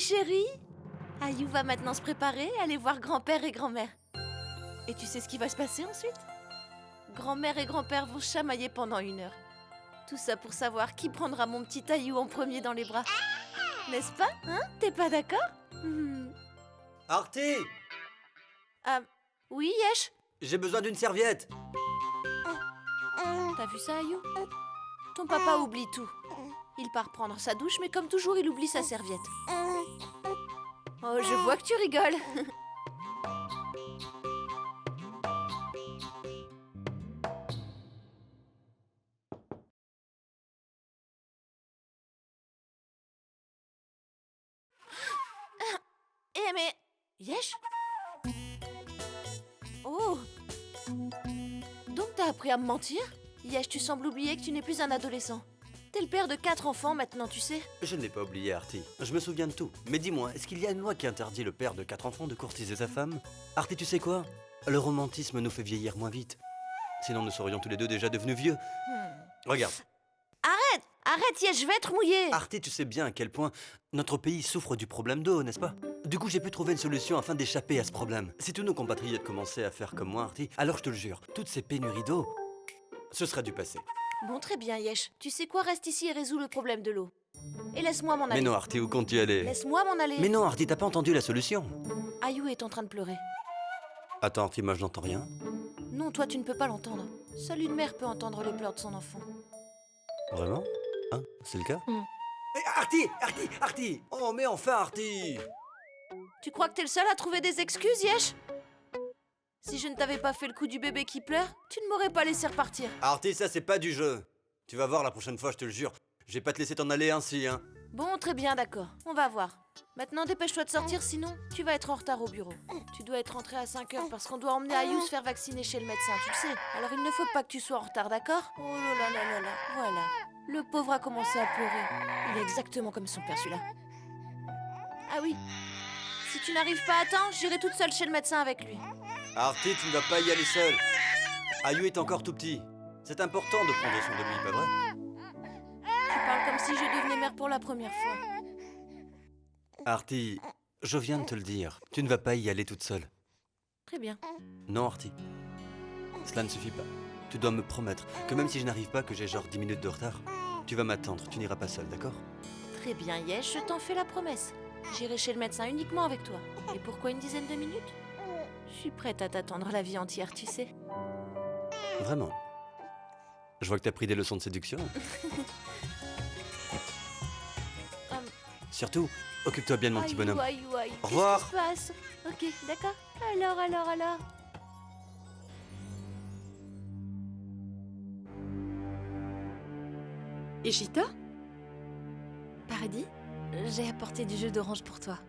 chérie. Ayou va maintenant se préparer, aller voir grand-père et grand-mère. Et tu sais ce qui va se passer ensuite? Grand-mère et grand-père vont chamailler pendant 1 heure. Tout ça pour savoir qui prendra mon petit Ayou en premier dans les bras. N'est-ce pas, hein? T'es pas d'accord? Artie! Oui, Yesh? J'ai besoin d'une serviette. T'as vu ça, Ayou? Ton papa oublie tout. Il part prendre sa douche, mais comme toujours, il oublie sa serviette. Oh, je vois que tu rigoles. Eh mais... Yesh? Oh! Donc t'as appris à me mentir? Yesh, tu sembles oublier que tu n'es plus un adolescent. T'es le père de 4 enfants maintenant, tu sais. Je ne l'ai pas oublié, Artie. Je me souviens de tout. Mais dis-moi, est-ce qu'il y a une loi qui interdit le père de 4 enfants de courtiser sa femme? Artie, tu sais quoi? Le romantisme nous fait vieillir moins vite. Sinon, nous serions tous les deux déjà devenus vieux. Regarde. Arrête, Yesh, je vais être mouillée. Artie, tu sais bien à quel point notre pays souffre du problème d'eau, n'est-ce pas? Du coup, j'ai pu trouver une solution afin d'échapper à ce problème. Si tous nos compatriotes commençaient à faire comme moi, Artie, alors je te le jure, toutes ces pénuries d'eau, ce serait du passé. Bon, très bien, Yesh. Tu sais quoi? Reste ici et résous le problème de l'eau. Et laisse-moi m'en aller. Mais non, Artie, où comptes-tu aller? Laisse-moi m'en aller. Mais non, Artie, t'as pas entendu la solution? Ayou est en train de pleurer. Attends, Artie, moi je n'entends rien. Non, toi, tu ne peux pas l'entendre. Seule une mère peut entendre les pleurs de son enfant. Vraiment? Hein? C'est le cas? Mm. Artie! Oh, mais enfin, Artie! Tu crois que t'es le seul à trouver des excuses, Yesh? Si je ne t'avais pas fait le coup du bébé qui pleure, tu ne m'aurais pas laissé repartir. Artie, ça c'est pas du jeu. Tu vas voir la prochaine fois, je te le jure. Je vais pas te laisser t'en aller ainsi, hein. Bon, très bien, d'accord. On va voir. Maintenant, dépêche-toi de sortir, sinon tu vas être en retard au bureau. Tu dois être rentré à 5 heures parce qu'on doit emmener Ayou se faire vacciner chez le médecin, tu le sais. Alors il ne faut pas que tu sois en retard, d'accord? Oh là là là là là, voilà. Le pauvre a commencé à pleurer. Il est exactement comme son père, celui-là. Ah oui. Si tu n'arrives pas à temps, j'irai toute seule chez le médecin avec lui. Artie, tu ne vas pas y aller seule. Ayou est encore tout petit. C'est important de prendre soin de lui, pas vrai? Tu parles comme si je devenais mère pour la première fois. Artie, je viens de te le dire. Tu ne vas pas y aller toute seule. Très bien. Non, Artie. Cela ne suffit pas. Tu dois me promettre que même si je n'arrive pas, que j'ai genre 10 minutes de retard, tu vas m'attendre, tu n'iras pas seule, d'accord? Très bien, Yesh, je t'en fais la promesse. J'irai chez le médecin uniquement avec toi. Et pourquoi une dizaine de minutes? Je suis prête à t'attendre la vie entière, tu sais. Vraiment. Je vois que t'as pris des leçons de séduction. Surtout, occupe-toi bien de mon petit bonhomme. Ayou. Au revoir. Qu'est-ce qui se passe? Ok, d'accord. Alors. Ishita? Paradis, j'ai apporté du jus d'orange pour toi.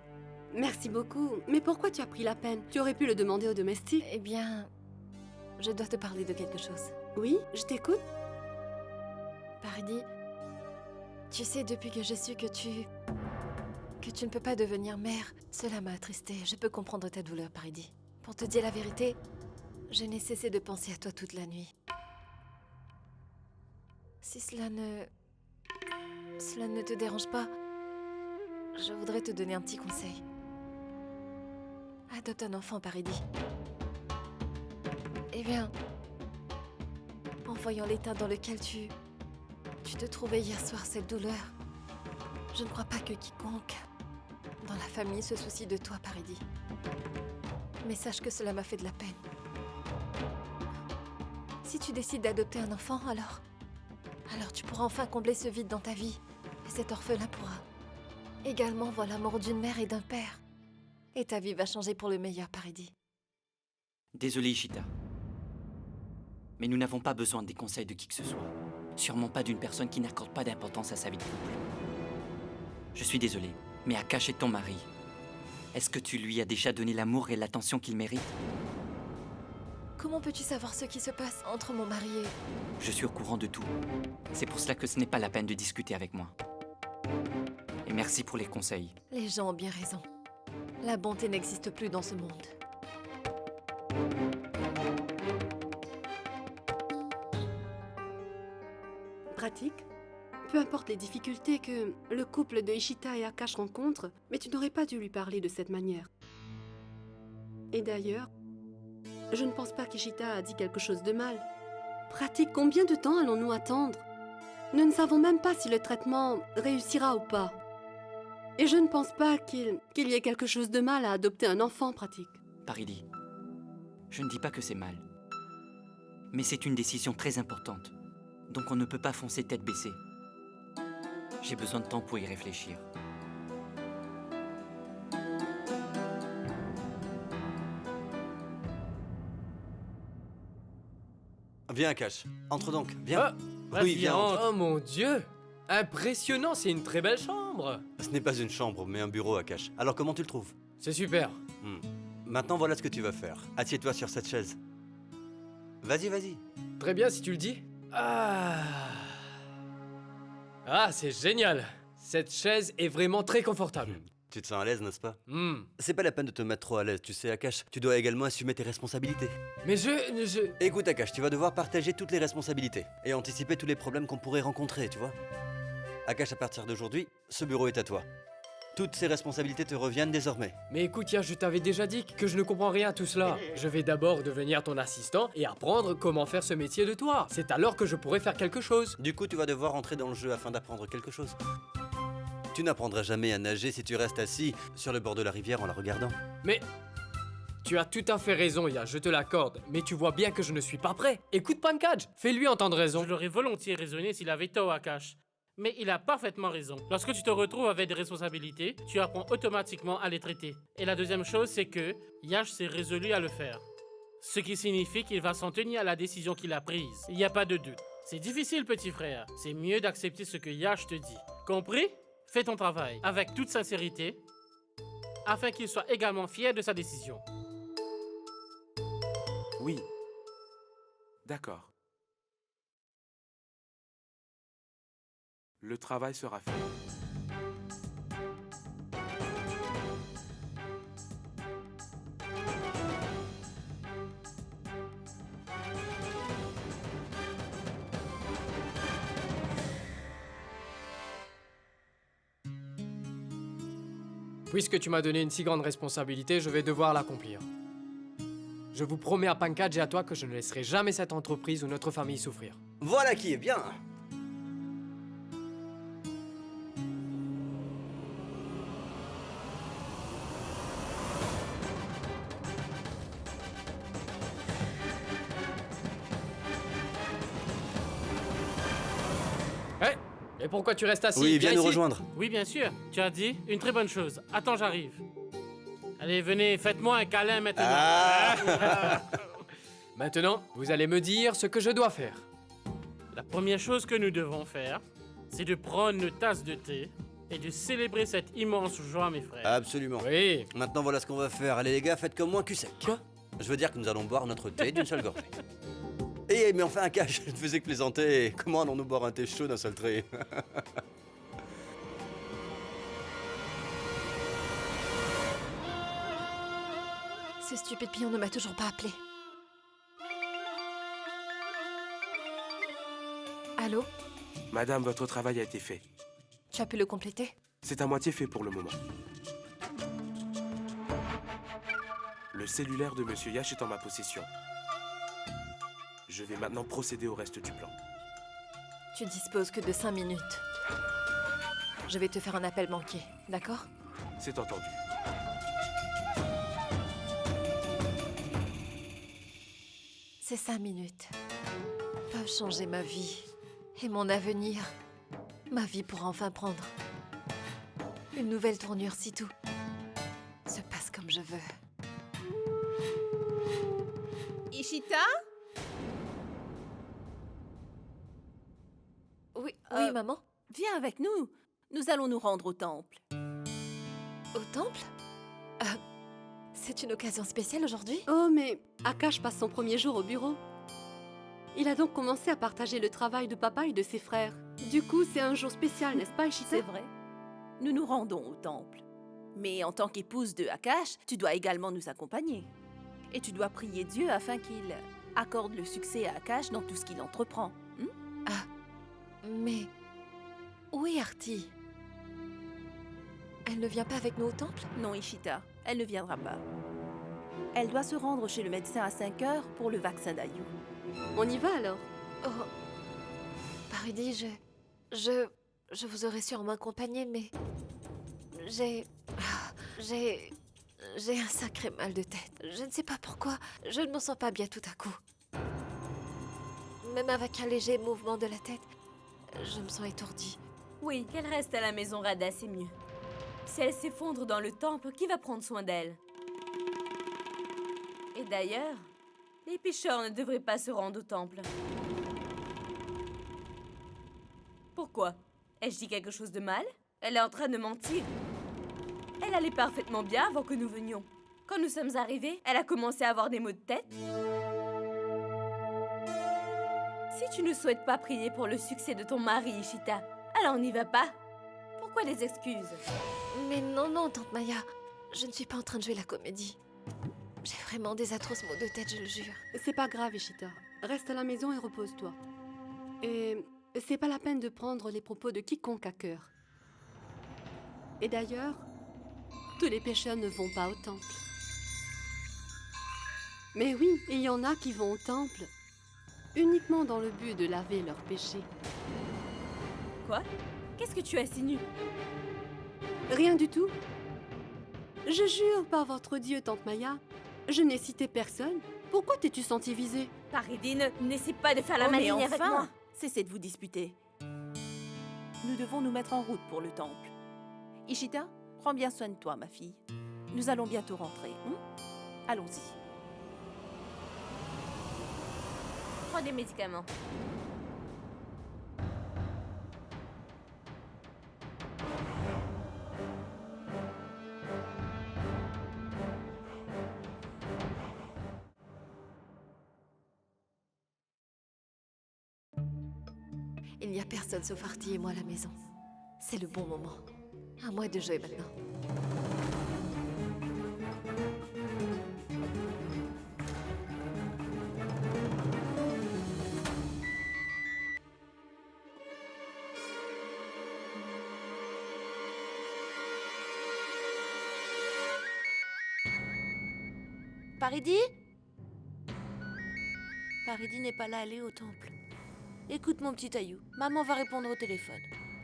Merci beaucoup. Mais pourquoi tu as pris la peine? Tu aurais pu le demander au domestique. Eh bien, je dois te parler de quelque chose. Oui, je t'écoute. Paradis, tu sais, depuis que j'ai su que tu ne peux pas devenir mère, cela m'a attristée. Je peux comprendre ta douleur, Paradis. Pour te dire la vérité, je n'ai cessé de penser à toi toute la nuit. Si cela ne te dérange pas, je voudrais te donner un petit conseil. Adopte un enfant, Paradis. Eh bien, en voyant l'état dans lequel tu te trouvais hier soir, cette douleur, je ne crois pas que quiconque dans la famille se soucie de toi, Paradis. Mais sache que cela m'a fait de la peine. Si tu décides d'adopter un enfant, alors tu pourras enfin combler ce vide dans ta vie. Et cet orphelin pourra également voir l'amour d'une mère et d'un père. Et ta vie va changer pour le meilleur, Paradis. Désolé, Ishita. Mais nous n'avons pas besoin des conseils de qui que ce soit. Sûrement pas d'une personne qui n'accorde pas d'importance à sa vie de couple. Je suis désolé, mais Akash est ton mari. Est-ce que tu lui as déjà donné l'amour et l'attention qu'il mérite? Comment peux-tu savoir ce qui se passe entre mon mari et... Je suis au courant de tout. C'est pour cela que ce n'est pas la peine de discuter avec moi. Et merci pour les conseils. Les gens ont bien raison. La bonté n'existe plus dans ce monde. Pratique. peu importe les difficultés que le couple de Ishita et Akash rencontre, mais tu n'aurais pas dû lui parler de cette manière. Et d'ailleurs, je ne pense pas qu'Ishita a dit quelque chose de mal. Pratique, combien de temps allons-nous attendre? Nous ne savons même pas si le traitement réussira ou pas. Et je ne pense pas qu'il y ait quelque chose de mal à adopter un enfant, Pratique. Paridi, je ne dis pas que c'est mal. Mais c'est une décision très importante. Donc on ne peut pas foncer tête baissée. J'ai besoin de temps pour y réfléchir. Viens, Akash. Entre donc, viens. Vas-y, viens. entre. Oh mon Dieu! Impressionnant, c'est une très belle chambre! Ce n'est pas une chambre, mais un bureau, Akash. Alors comment tu le trouves? C'est super. Maintenant, voilà ce que tu vas faire. Assieds-toi sur cette chaise. Vas-y, vas-y. Très bien si tu le dis. Ah, c'est génial! Cette chaise est vraiment très confortable. Tu te sens à l'aise, n'est-ce pas? Hmm. C'est pas la peine de te mettre trop à l'aise, tu sais, Akash. Tu dois également assumer tes responsabilités. Mais je... Écoute, Akash, tu vas devoir partager toutes les responsabilités et anticiper tous les problèmes qu'on pourrait rencontrer, tu vois. Akash, à partir d'aujourd'hui, ce bureau est à toi. Toutes ces responsabilités te reviennent désormais. Mais écoute, Yash, je t'avais déjà dit que je ne comprends rien à tout cela. Je vais d'abord devenir ton assistant et apprendre comment faire ce métier de toi. C'est alors que je pourrai faire quelque chose. Du coup, tu vas devoir entrer dans le jeu afin d'apprendre quelque chose. Tu n'apprendras jamais à nager si tu restes assis sur le bord de la rivière en la regardant. Mais... Tu as tout à fait raison, Yash, je te l'accorde. Mais tu vois bien que je ne suis pas prêt. Écoute Pankaj, fais-lui entendre raison. Je l'aurais volontiers raisonné s'il avait tort, Akash. Mais il a parfaitement raison. Lorsque tu te retrouves avec des responsabilités, tu apprends automatiquement à les traiter. Et la deuxième chose, c'est que Yash s'est résolu à le faire. Ce qui signifie qu'il va s'en tenir à la décision qu'il a prise. Il n'y a pas de doute. C'est difficile, petit frère. C'est mieux d'accepter ce que Yash te dit. Compris? Fais ton travail avec toute sincérité, afin qu'il soit également fier de sa décision. Oui. D'accord. Le travail sera fait. Puisque tu m'as donné une si grande responsabilité, je vais devoir l'accomplir. Je vous promets à Pankaj et à toi que je ne laisserai jamais cette entreprise ou notre famille souffrir. Voilà qui est bien. Hé! Et pourquoi tu restes assis? Oui, viens nous ici. rejoindre. Oui, bien sûr. Tu as dit une très bonne chose. Attends, j'arrive. Allez, venez, faites-moi un câlin maintenant. Maintenant, vous allez me dire ce que je dois faire. La première chose que nous devons faire, c'est de prendre une tasse de thé et de célébrer cette immense joie, mes frères. Absolument. Oui. Maintenant, voilà ce qu'on va faire. Allez, les gars, faites comme moi, cul sec. Quoi? Je veux dire que nous allons boire notre thé d'une seule gorgée. Eh, mais enfin, Akash, je ne faisais que plaisanter. Comment allons-nous boire un thé chaud d'un seul trait? Ce stupide pion ne m'a toujours pas appelé. Allô? Madame, votre travail a été fait. Tu as pu le compléter? C'est à moitié fait pour le moment. Le cellulaire de Monsieur Yash est en ma possession. Je vais maintenant procéder au reste du plan. Tu disposes que de 5 minutes. Je vais te faire un appel manqué, d'accord? C'est entendu. Ces 5 minutes peuvent changer ma vie et mon avenir. Ma vie pourra enfin prendre une nouvelle tournure si tout se passe comme je veux. Ishita? Oui, Euh, maman. Viens avec nous. Nous allons nous rendre au temple. Au temple? C'est une occasion spéciale aujourd'hui? Oh, mais Akash passe son premier jour au bureau. Il a donc commencé à partager le travail de papa et de ses frères. Du coup, c'est un jour spécial, n'est-ce pas, Ishita? C'est vrai. Nous nous rendons au temple. Mais en tant qu'épouse de Akash, tu dois également nous accompagner. Et tu dois prier Dieu afin qu'il accorde le succès à Akash dans tout ce qu'il entreprend. Mais partie. Elle ne vient pas avec nous au temple? Non, Ishita, elle ne viendra pas. Elle doit se rendre chez le médecin à 5 heures pour le vaccin d'Ayu. On y va alors? Oh. Paridi, je vous aurais sûrement accompagné, mais... J'ai un sacré mal de tête. Je ne sais pas pourquoi, je ne me sens pas bien tout à coup. Même avec un léger mouvement de la tête, je me sens étourdie. Oui, qu'elle reste à la maison Rada, c'est mieux. Si elle s'effondre dans le temple, qui va prendre soin d'elle? Et d'ailleurs, les pêcheurs ne devraient pas se rendre au temple. Pourquoi? Ai-je dit quelque chose de mal? Elle est en train de mentir. Elle allait parfaitement bien avant que nous venions. Quand nous sommes arrivés, elle a commencé à avoir des maux de tête. Si tu ne souhaites pas prier pour le succès de ton mari, Ishita, alors n'y va pas. Pourquoi des excuses? Mais non, tante Maya. Je ne suis pas en train de jouer la comédie. J'ai vraiment des atroces maux de tête, je le jure. C'est pas grave, Ishita. Reste à la maison et repose-toi. Et c'est pas la peine de prendre les propos de quiconque à cœur. Et d'ailleurs, tous les pécheurs ne vont pas au temple. Mais oui, il y en a qui vont au temple uniquement dans le but de laver leurs péchés. Quoi? Qu'est-ce que tu insinues? Rien du tout. Je jure par votre Dieu, tante Maya, je n'ai cité personne. Pourquoi t'es-tu sentie visée? Paridine, n'essaie pas de faire la Oh, mais maligne avec enfin, moi. cessez de vous disputer. Nous devons nous mettre en route pour le temple. Ishita, prends bien soin de toi, ma fille. Nous allons bientôt rentrer. Allons-y. Prends des médicaments. Il n'y a personne sauf Artie et moi à la maison. C'est le bon moment. À moi de jouer maintenant. Paridi? Paridi n'est pas là, elle est au temple. Écoute mon petit Ayu, maman va répondre au téléphone.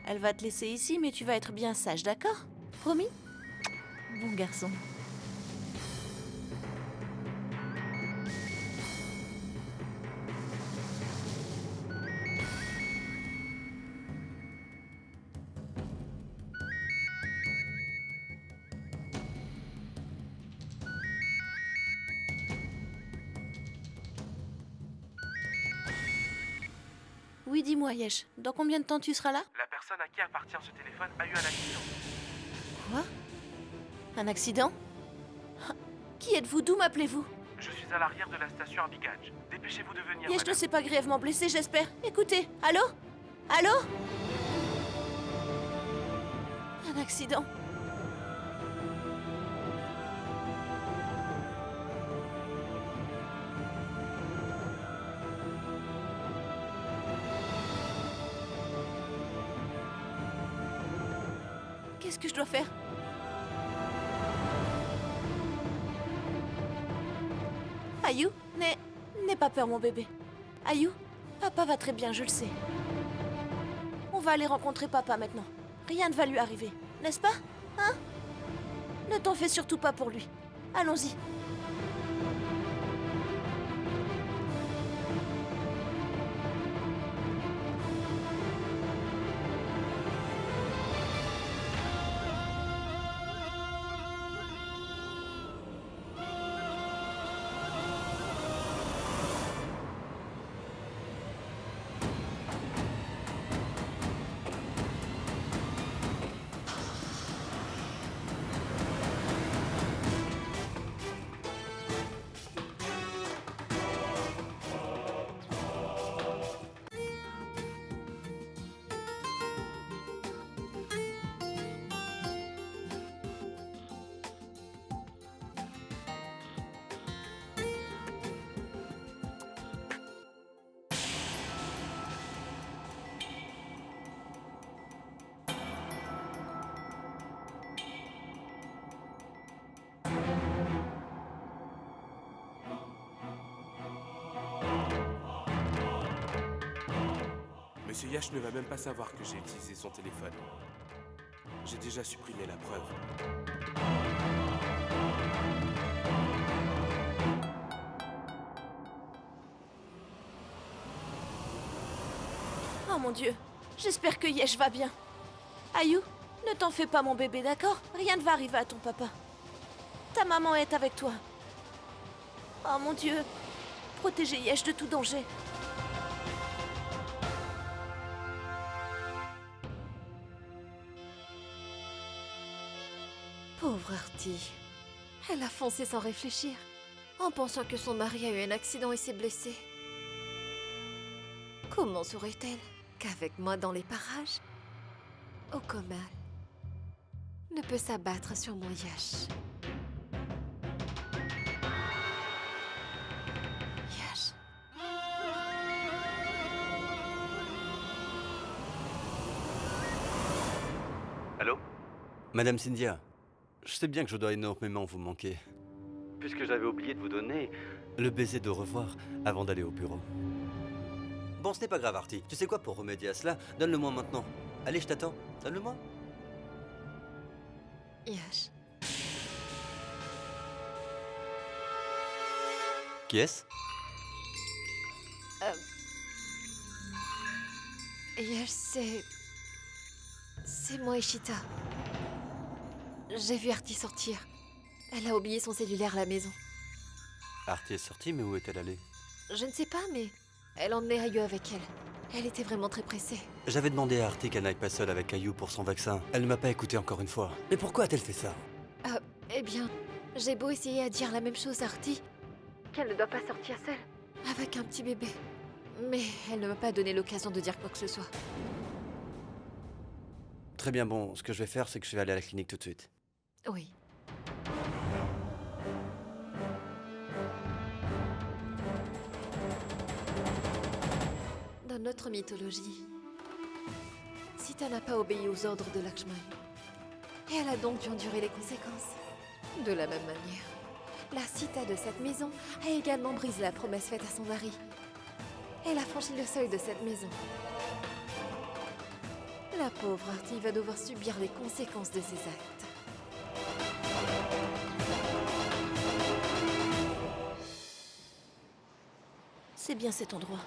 Elle va te laisser ici, mais tu vas être bien sage, d'accord? Promis? Bon garçon. Oui, dis-moi, Yesh, dans combien de temps tu seras là? La personne à qui appartient ce téléphone a eu un accident. Quoi? Un accident? Qui êtes-vous? D'où m'appelez-vous? Je suis à l'arrière de la station Arbigage. Dépêchez-vous de venir, Yesh ne madame. s'est pas grièvement blessé, j'espère. Écoutez, allô? Allô? Un accident? Qu'est-ce que je dois faire? Ayu, n'aie pas peur, mon bébé. Ayu, papa va très bien, je le sais. On va aller rencontrer papa maintenant. Rien ne va lui arriver, n'est-ce pas? Hein? Ne t'en fais surtout pas pour lui. Allons-y. Monsieur Yash ne va même pas savoir que j'ai utilisé son téléphone. J'ai déjà supprimé la preuve. Oh mon Dieu, j'espère que Yesh va bien. Ayu, ne t'en fais pas mon bébé, d'accord? Rien ne va arriver à ton papa. Ta maman est avec toi. Oh mon Dieu, protégez Yesh de tout danger. Pauvre Artie. Elle a foncé sans réfléchir, en pensant que son mari a eu un accident et s'est blessé. Comment saurait-elle qu'avec moi dans les parages, Okomal ne peut s'abattre sur mon Yash? Yash. Allô? Madame Cynthia, je sais bien que je dois énormément vous manquer. Puisque j'avais oublié de vous donner le baiser de revoir avant d'aller au bureau. Bon, ce n'est pas grave, Artie. Tu sais quoi, pour remédier à cela, donne-le-moi maintenant. Allez, je t'attends. Donne-le-moi. Yash. Qui est-ce? Yash, c'est moi, Ishita. J'ai vu Artie sortir. Elle a oublié son cellulaire à la maison. Artie est sortie, mais où est-elle allée? Je ne sais pas, mais elle emmenait Ayu avec elle. Elle était vraiment très pressée. J'avais demandé à Artie qu'elle n'aille pas seule avec Ayu pour son vaccin. Elle ne m'a pas écouté encore une fois. Mais pourquoi a-t-elle fait ça? Eh bien, j'ai beau essayer à dire la même chose à Artie, qu'elle ne doit pas sortir seule, avec un petit bébé. Mais elle ne m'a pas donné l'occasion de dire quoi que ce soit. Très bien, bon, ce que je vais faire, c'est que je vais aller à la clinique tout de suite. Oui. Dans notre mythologie, Sita n'a pas obéi aux ordres de Lakshman. Et elle a donc dû endurer les conséquences. De la même manière, la Sita de cette maison a également brisé la promesse faite à son mari. Elle a franchi le seuil de cette maison. La pauvre Artie va devoir subir les conséquences de ses actes. C'est bien cet endroit.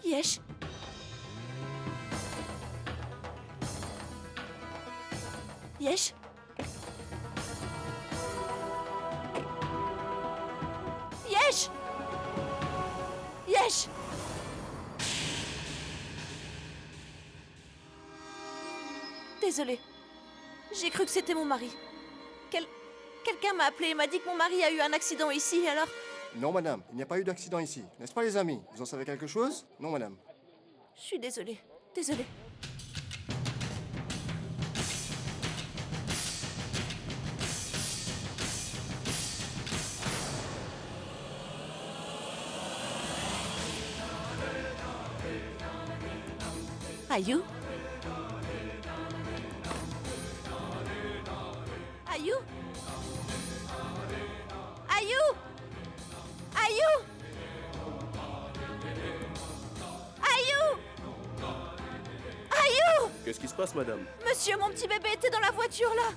Yesh. Yesh. Yesh. Yesh. Désolée. J'ai cru que c'était mon mari. Quelqu'un m'a appelé et m'a dit que mon mari a eu un accident ici, alors... Non, madame, il n'y a pas eu d'accident ici. N'est-ce pas, les amis? Vous en savez quelque chose? Non, madame. Je suis désolée. Désolée. Ayu? Ayu? Ayu? Ayu? Ayu? Ayu? Qu'est-ce qui se passe, madame? Monsieur, mon petit bébé était dans la voiture, là.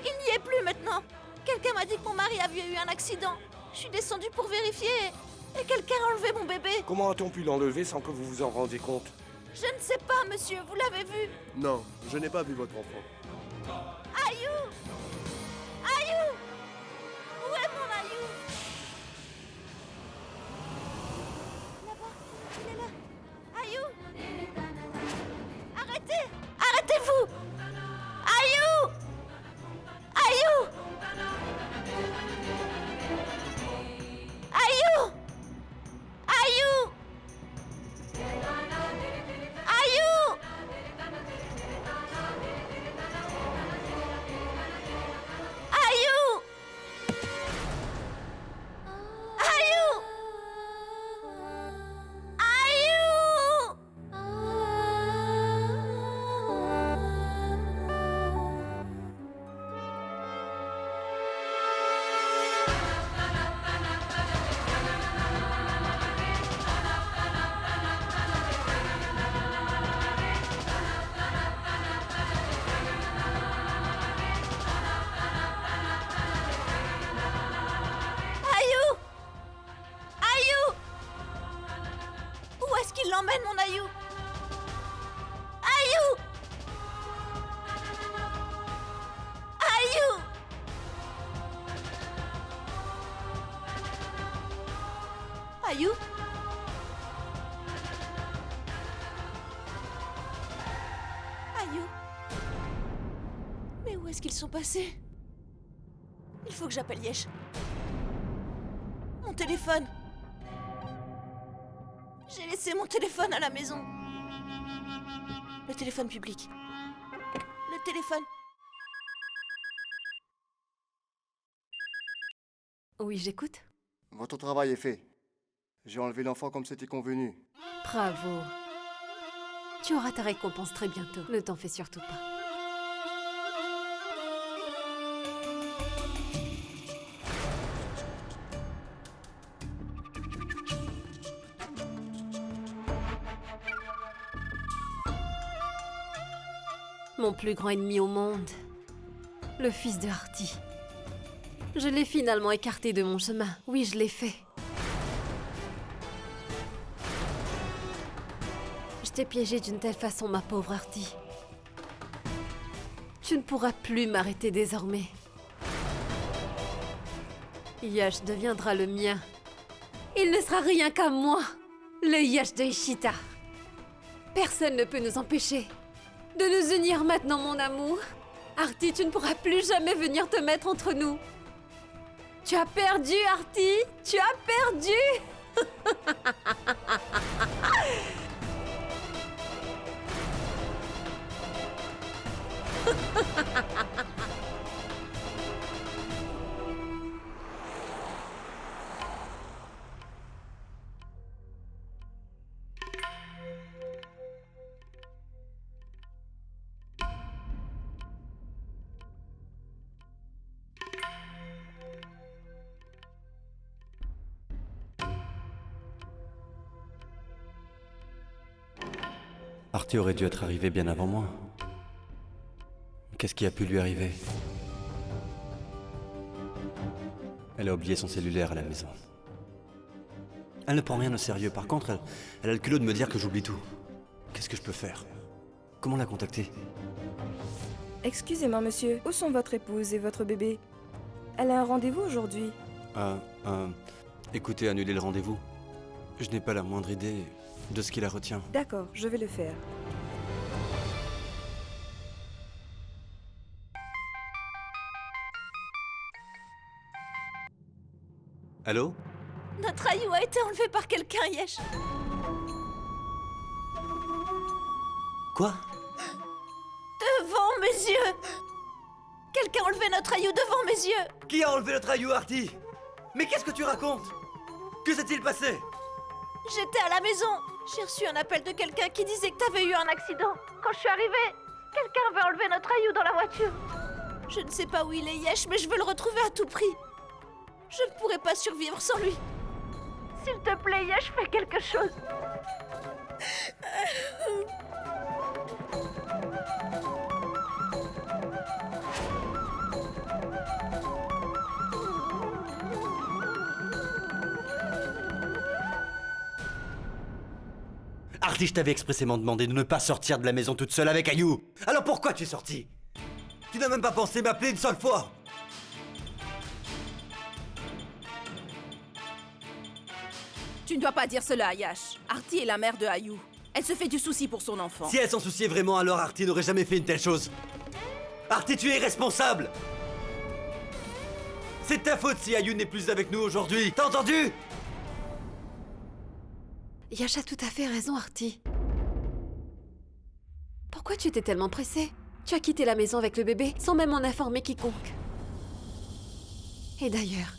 Il n'y est plus maintenant. Quelqu'un m'a dit que mon mari avait eu un accident. Je suis descendue pour vérifier et quelqu'un a enlevé mon bébé. Comment a-t-on pu l'enlever sans que vous vous en rendiez compte? Je ne sais pas, monsieur. Vous l'avez vu? Non, je n'ai pas vu votre enfant. Ayu? Ayu? Où est mon Ayu? Là-bas, il est là. Ayu? Arrêtez! Arrêtez-vous! Ayu! Ayu! Ayu! Ayu! Ayu! m'emmène, mon Ayou. Ayou! Ayou! Ayou? Ayou? Mais où est-ce qu'ils sont passés? Il faut que j'appelle Yesh. Mon téléphone. J'ai laissé mon téléphone à la maison. Le téléphone public. Le téléphone. Oui, j'écoute. Votre travail est fait. J'ai enlevé l'enfant comme c'était convenu. Bravo. Tu auras ta récompense très bientôt. Ne t'en fais surtout pas. Mon plus grand ennemi au monde. Le fils de Artie. Je l'ai finalement écarté de mon chemin. Oui, je l'ai fait. Je t'ai piégé d'une telle façon, ma pauvre Artie. Tu ne pourras plus m'arrêter désormais. Yash deviendra le mien. Il ne sera rien qu'à moi. Le Yash de Ishita. Personne ne peut nous empêcher de nous unir maintenant, mon amour. Artie, tu ne pourras plus jamais venir te mettre entre nous. Tu as perdu, Artie. Tu as perdu. Artie aurait dû être arrivé bien avant moi. Qu'est-ce qui a pu lui arriver? Elle a oublié son cellulaire à la maison. Elle ne prend rien au sérieux. Par contre, elle a le culot de me dire que j'oublie tout. Qu'est-ce que je peux faire? Comment la contacter? Excusez-moi, monsieur. Où sont votre épouse et votre bébé? Elle a un rendez-vous aujourd'hui. Écoutez, annulez le rendez-vous. Je n'ai pas la moindre idée de ce qui la retient. D'accord, je vais le faire. Allô? Notre Ayou a été enlevé par quelqu'un, Yesh. Quoi? Devant mes yeux. Quelqu'un a enlevé notre Ayou devant mes yeux. Qui a enlevé notre Ayou, Artie? Mais qu'est-ce que tu racontes? Que s'est-il passé? J'étais à la maison. J'ai reçu un appel de quelqu'un qui disait que t'avais eu un accident. Quand je suis arrivée, quelqu'un avait enlevé notre Ayou dans la voiture. Je ne sais pas où il est, Yesh, mais je veux le retrouver à tout prix. Je ne pourrais pas survivre sans lui. S'il te plaît, Yesh, fais quelque chose. Artie, je t'avais expressément demandé de ne pas sortir de la maison toute seule avec Ayou. Alors pourquoi tu es sorti? Tu n'as même pas pensé m'appeler une seule fois. Tu ne dois pas dire cela, Yash. Artie est la mère de Ayou. Elle se fait du souci pour son enfant. Si elle s'en souciait vraiment, alors Artie n'aurait jamais fait une telle chose. Artie, tu es irresponsable. C'est ta faute si Ayou n'est plus avec nous aujourd'hui. T'as entendu? Yash a tout à fait raison, Artie. Pourquoi tu étais tellement pressée? Tu as quitté la maison avec le bébé sans même en informer quiconque. Et d'ailleurs,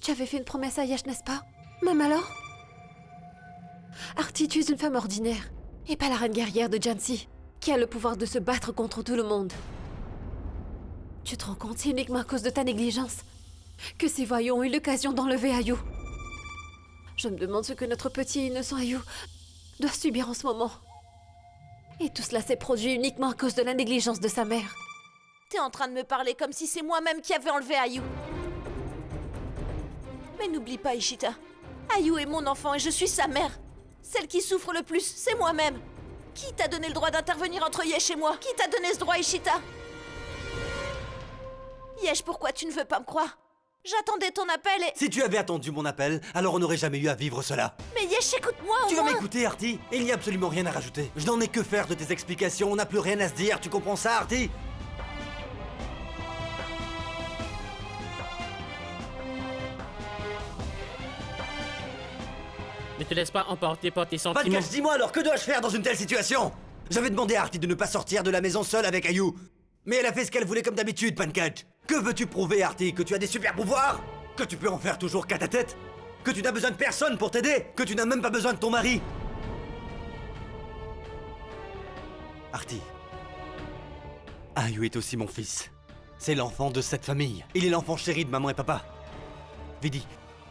tu avais fait une promesse à Yash, n'est-ce pas? Même alors? Artie, tu es une femme ordinaire, et pas la reine guerrière de Jansi, qui a le pouvoir de se battre contre tout le monde. Tu te rends compte, c'est uniquement à cause de ta négligence que ces voyous ont eu l'occasion d'enlever Ayou. Je me demande ce que notre petit et innocent Ayou doit subir en ce moment. Et tout cela s'est produit uniquement à cause de la négligence de sa mère. T'es en train de me parler comme si c'est moi-même qui avais enlevé Ayou. Mais n'oublie pas, Ishita. Ayou est mon enfant et je suis sa mère. Celle qui souffre le plus, c'est moi-même. Qui t'a donné le droit d'intervenir entre Yesh et moi? Qui t'a donné ce droit, Ishita? Yesh, pourquoi tu ne veux pas me croire? J'attendais ton appel et... Si tu avais attendu mon appel, alors on n'aurait jamais eu à vivre cela. Mais Yesh, écoute-moi au Tu vas moins. m'écouter, Artie? Il n'y a absolument rien à rajouter. Je n'en ai que faire de tes explications, on n'a plus rien à se dire, tu comprends ça, Artie? Ne te laisse pas emporter par tes sentiments. Pankaj, dis-moi alors, que dois-je faire dans une telle situation? J'avais demandé à Artie de ne pas sortir de la maison seule avec Ayu. Mais elle a fait ce qu'elle voulait comme d'habitude, Pankaj. Que veux-tu prouver, Artie? Que tu as des super pouvoirs? Que tu peux en faire toujours qu'à ta tête? Que tu n'as besoin de personne pour t'aider? Que tu n'as même pas besoin de ton mari? Artie, Ayu est aussi mon fils. C'est l'enfant de cette famille. Il est l'enfant chéri de maman et papa. Vidi,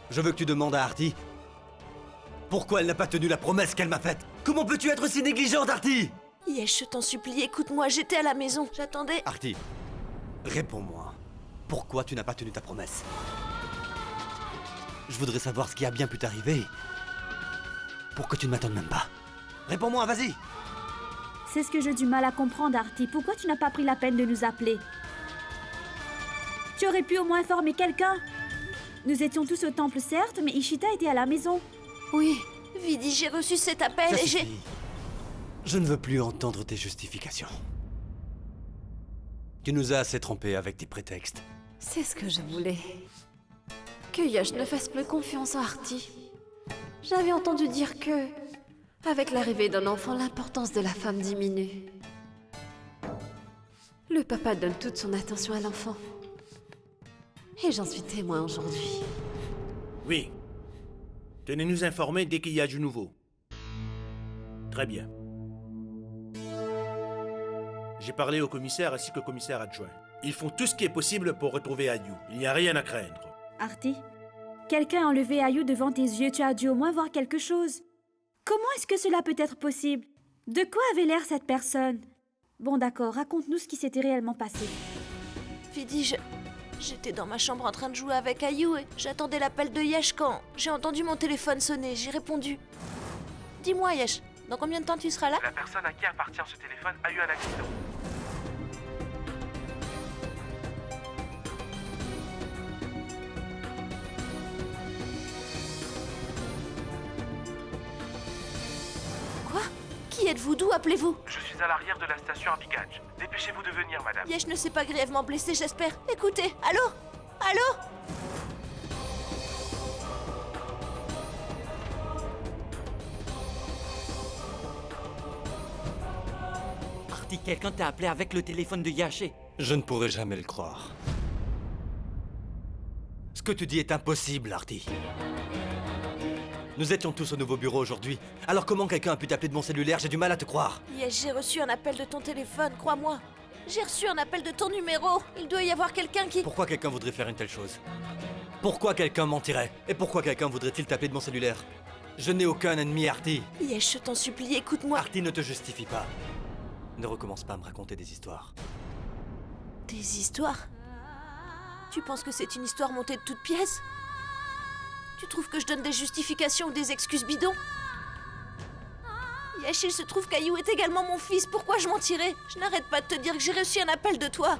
je veux que tu demandes à Artie pourquoi elle n'a pas tenu la promesse qu'elle m'a faite. Comment peux-tu être si négligente, Artie? Yesh, je t'en supplie, écoute-moi, j'étais à la maison. J'attendais... Artie, réponds-moi. Pourquoi tu n'as pas tenu ta promesse? Je voudrais savoir ce qui a bien pu t'arriver pour que tu ne m'attendes même pas. Réponds-moi, vas-y. C'est ce que j'ai du mal à comprendre, Artie. Pourquoi tu n'as pas pris la peine de nous appeler? Tu aurais pu au moins informer quelqu'un. Nous étions tous au temple, certes, mais Ishita était à la maison. Oui, Vidi, j'ai reçu cet appel Ça et j'ai... suffit. Je ne veux plus entendre tes justifications. Tu nous as assez trompés avec tes prétextes. C'est ce que je voulais. Que Yash ne fasse plus confiance à Artie. J'avais entendu dire que, avec l'arrivée d'un enfant, l'importance de la femme diminue. Le papa donne toute son attention à l'enfant. Et j'en suis témoin aujourd'hui. Oui. Tenez-nous informés dès qu'il y a du nouveau. Très bien. J'ai parlé au commissaire ainsi qu'au commissaire adjoint. Ils font tout ce qui est possible pour retrouver Ayu. Il n'y a rien à craindre. Artie, quelqu'un a enlevé Ayu devant tes yeux. Tu as dû au moins voir quelque chose. Comment est-ce que cela peut être possible? De quoi avait l'air cette personne? Bon d'accord, raconte-nous ce qui s'était réellement passé. Vidi, j'étais dans ma chambre en train de jouer avec Ayu et j'attendais l'appel de Yesh quand j'ai entendu mon téléphone sonner. J'ai répondu. Dis-moi, Yesh, dans combien de temps tu seras là? La personne à qui appartient ce téléphone a eu un accident. Quoi? Qui êtes-vous? D'où appelez-vous? Je suis à l'arrière de la station Arbigaj. Dépêchez-vous de venir, madame. Yesh ne s'est pas grièvement blessé, j'espère. Écoutez, allô? Allô? Artie, quelqu'un t'a appelé avec le téléphone de Yaché. Je ne pourrai jamais le croire. Ce que tu dis est impossible, Artie. Nous étions tous au nouveau bureau aujourd'hui. Alors comment quelqu'un a pu t'appeler de mon cellulaire? J'ai du mal à te croire. Yesh, j'ai reçu un appel de ton téléphone, crois-moi. J'ai reçu un appel de ton numéro. Il doit y avoir quelqu'un qui... Pourquoi quelqu'un voudrait faire une telle chose? Pourquoi quelqu'un mentirait? Et pourquoi quelqu'un voudrait-il t'appeler de mon cellulaire? Je n'ai aucun ennemi, Artie. Yesh, je t'en supplie, écoute-moi. Artie, ne te justifie pas. Ne recommence pas à me raconter des histoires. Des histoires? Tu penses que c'est une histoire montée de toutes pièces? Tu trouves que je donne des justifications ou des excuses bidons? Yesh, il se trouve qu'Ayu est également mon fils. Pourquoi je mentirais? Je n'arrête pas de te dire que j'ai reçu un appel de toi.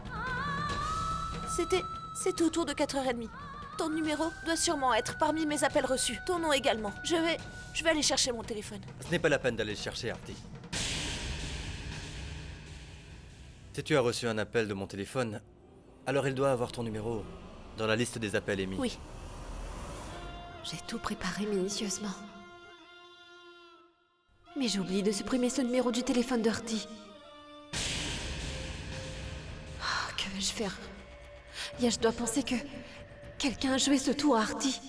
C'était autour de 4h30. Ton numéro doit sûrement être parmi mes appels reçus. Ton nom également. Je vais aller chercher mon téléphone. Ce n'est pas la peine d'aller le chercher, Artie. Si tu as reçu un appel de mon téléphone, alors il doit avoir ton numéro dans la liste des appels émis. Oui. J'ai tout préparé minutieusement. Mais j'ai oublié de supprimer ce numéro du téléphone d'Artie. Oh, que vais-je faire? Yash doit penser que quelqu'un a joué ce tour à Artie.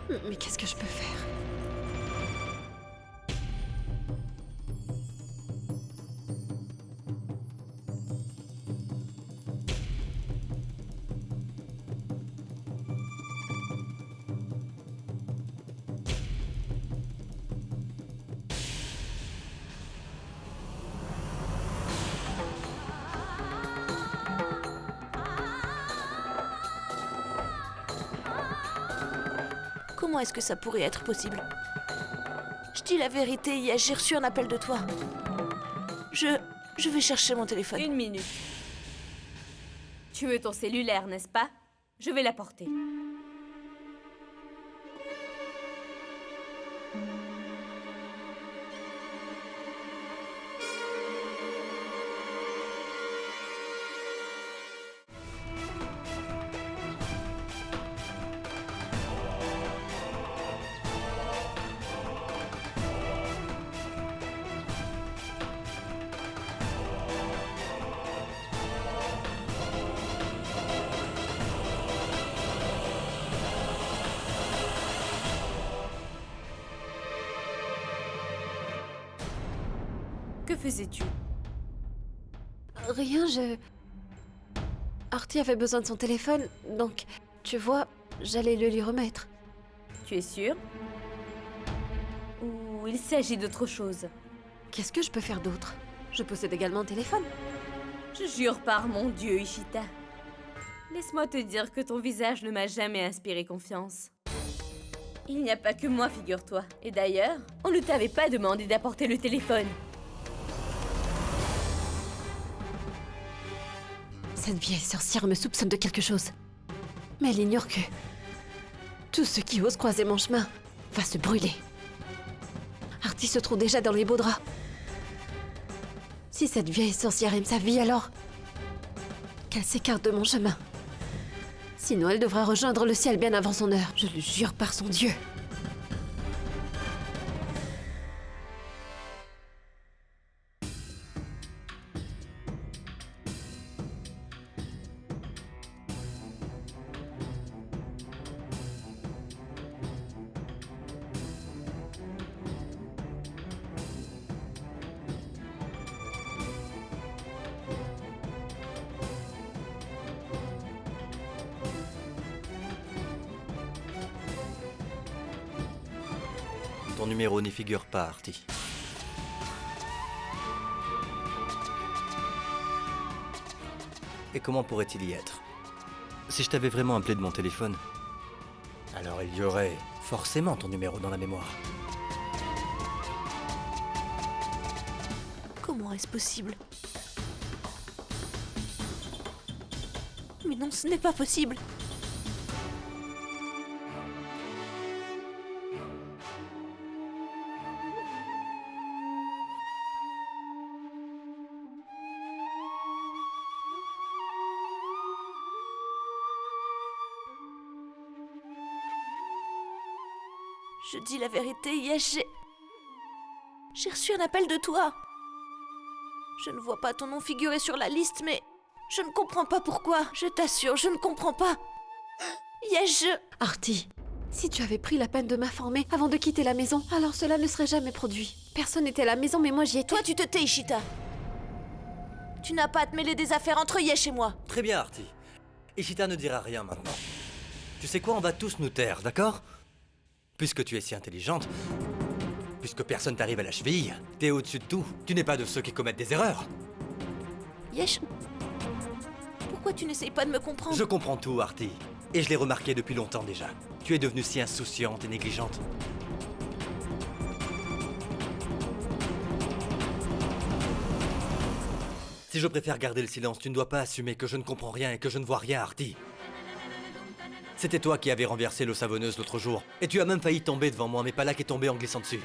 Mais qu'est-ce que je peux faire? Comment est-ce que ça pourrait être possible? Je dis la vérité, hier j'ai reçu un appel de toi. Je vais chercher mon téléphone. Une minute. Tu veux ton cellulaire, n'est-ce pas? Je vais l'apporter. Que faisais-tu? Rien, Artie avait besoin de son téléphone, donc, tu vois, j'allais le lui remettre. Tu es sûre? Ou il s'agit d'autre chose? Qu'est-ce que je peux faire d'autre? Je possède également un téléphone. Je jure par mon Dieu, Ishita. Laisse-moi te dire que ton visage ne m'a jamais inspiré confiance. Il n'y a pas que moi, figure-toi. Et d'ailleurs, on ne t'avait pas demandé d'apporter le téléphone. Cette vieille sorcière me soupçonne de quelque chose. Mais elle ignore que... tout ce qui ose croiser mon chemin va se brûler. Artie se trouve déjà dans les beaux draps. Si cette vieille sorcière aime sa vie, alors... qu'elle s'écarte de mon chemin. Sinon, elle devra rejoindre le ciel bien avant son heure. Je le jure par son Dieu. Ton numéro n'y figure pas, Artie. Et comment pourrait-il y être? Si je t'avais vraiment appelé de mon téléphone, alors il y aurait forcément ton numéro dans la mémoire. Comment est-ce possible? Mais non, ce n'est pas possible. Je dis la vérité, hier j'ai reçu un appel de toi. Je ne vois pas ton nom figurer sur la liste, mais je ne comprends pas pourquoi. Je t'assure, je ne comprends pas. Artie, si tu avais pris la peine de m'informer avant de quitter la maison, alors cela ne serait jamais produit. Personne n'était à la maison, mais moi j'y étais. Toi, tu te tais, Ishita. Tu n'as pas à te mêler des affaires entre Yesh et moi. Très bien, Artie. Ishita ne dira rien maintenant. Tu sais quoi, on va tous nous taire, d'accord? Puisque tu es si intelligente, puisque personne t'arrive à la cheville, t'es au-dessus de tout. Tu n'es pas de ceux qui commettent des erreurs. Yesh, pourquoi tu n'essayes pas de me comprendre? Je comprends tout, Artie. Et je l'ai remarqué depuis longtemps déjà. Tu es devenue si insouciante et négligente. Si je préfère garder le silence, tu ne dois pas assumer que je ne comprends rien et que je ne vois rien, Artie. C'était toi qui avais renversé l'eau savonneuse l'autre jour. Et tu as même failli tomber devant moi, mais Palak est tombé en glissant dessus.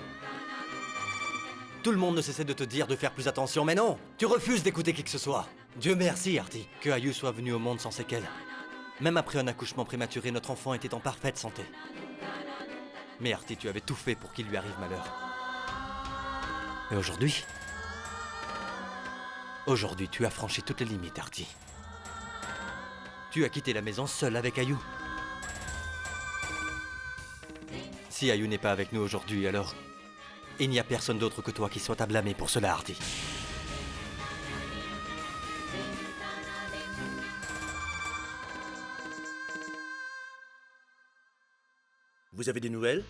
Tout le monde ne cessait de te dire de faire plus attention, mais non! Tu refuses d'écouter qui que ce soit. Dieu merci, Artie, que Ayu soit venu au monde sans séquelles. Même après un accouchement prématuré, notre enfant était en parfaite santé. Mais Artie, tu avais tout fait pour qu'il lui arrive malheur. Et aujourd'hui... Aujourd'hui, tu as franchi toutes les limites, Artie. Tu as quitté la maison seule avec Ayu. Si Ayu n'est pas avec nous aujourd'hui, alors... il n'y a personne d'autre que toi qui soit à blâmer pour cela, Artie. Vous avez des nouvelles?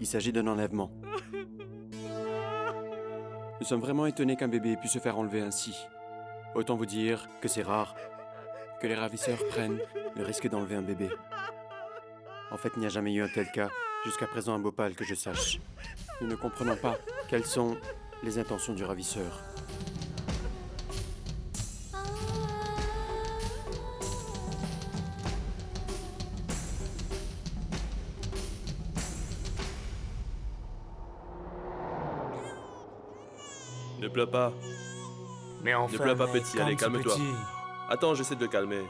Il s'agit d'un enlèvement. Nous sommes vraiment étonnés qu'un bébé ait pu se faire enlever ainsi. Autant vous dire que c'est rare que les ravisseurs prennent le risque d'enlever un bébé. En fait, il n'y a jamais eu un tel cas. Jusqu'à présent, un Bhopal que je sache. Nous ne comprenons pas quelles sont les intentions du ravisseur. Ne pleure pas. Mais enfin, ne pleure pas, mec, petit. Allez, calme-toi. petit. Attends, j'essaie de le calmer.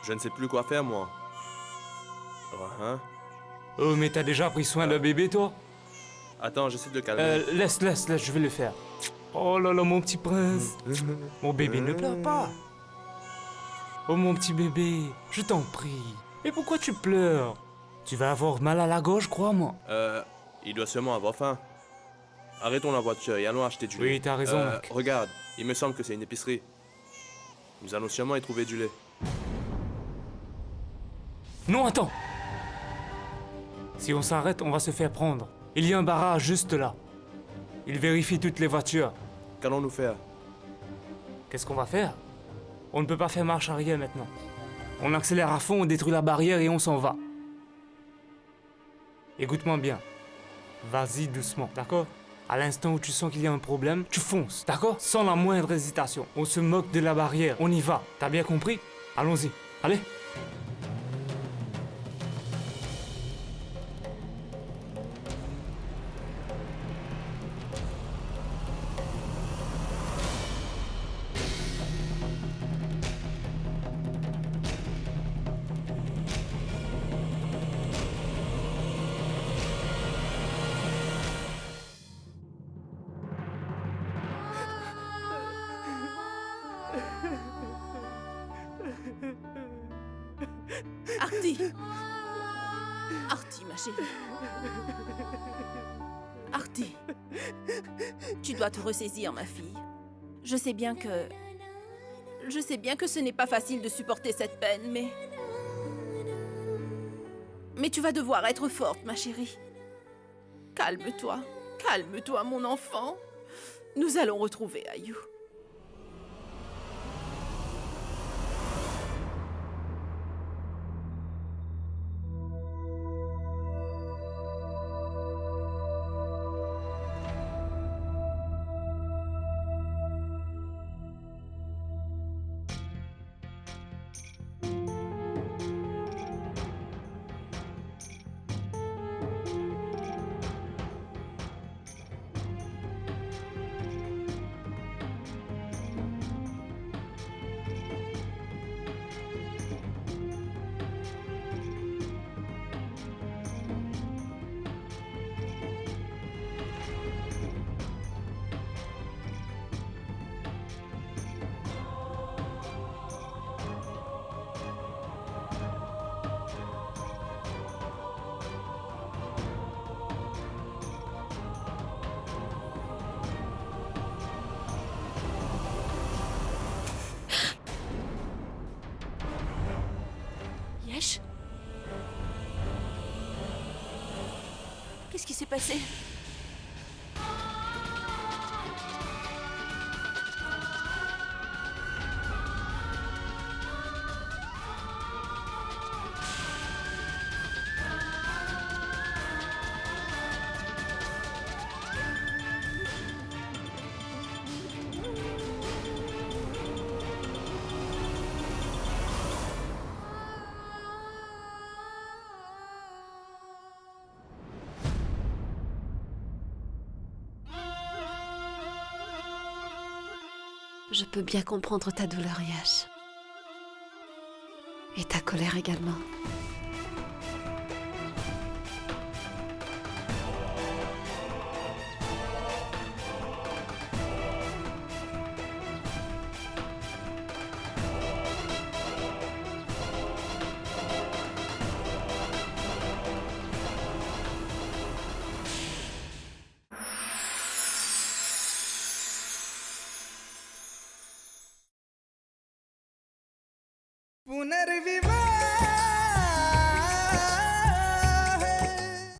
Je ne sais plus quoi faire, moi. Oh, hein? Oh, mais t'as déjà pris soin d'un bébé, toi? Attends, j'essaie de le calmer. Laisse, je vais le faire. Oh là là, mon petit prince. Mon bébé, ne pleure pas. Oh, mon petit bébé, je t'en prie. Mais pourquoi tu pleures? Tu vas avoir mal à la gorge, crois-moi. Il doit sûrement avoir faim. Arrêtons la voiture et allons acheter du lait. Oui, t'as raison, mec. Regarde, il me semble que c'est une épicerie. Nous allons sûrement y trouver du lait. Non, attends. Si on s'arrête, on va se faire prendre. Il y a un barrage juste là. Il vérifie toutes les voitures. Qu'allons-nous faire? Qu'est-ce qu'on va faire? On ne peut pas faire marche arrière maintenant. On accélère à fond, on détruit la barrière et on s'en va. Écoute-moi bien. Vas-y doucement, d'accord? À l'instant où tu sens qu'il y a un problème, tu fonces, d'accord? Sans la moindre hésitation. On se moque de la barrière, on y va. T'as bien compris? Allons-y, allez. Artie! Artie, ma chérie. Artie. Tu dois te ressaisir, ma fille. Je sais bien que ce n'est pas facile de supporter cette peine, mais... Mais tu vas devoir être forte, ma chérie. Calme-toi. Calme-toi, mon enfant. Nous allons retrouver Ayou. Yesh? Qu'est-ce qui s'est passé? Je peux bien comprendre ta douleur, Yash. Et ta colère également.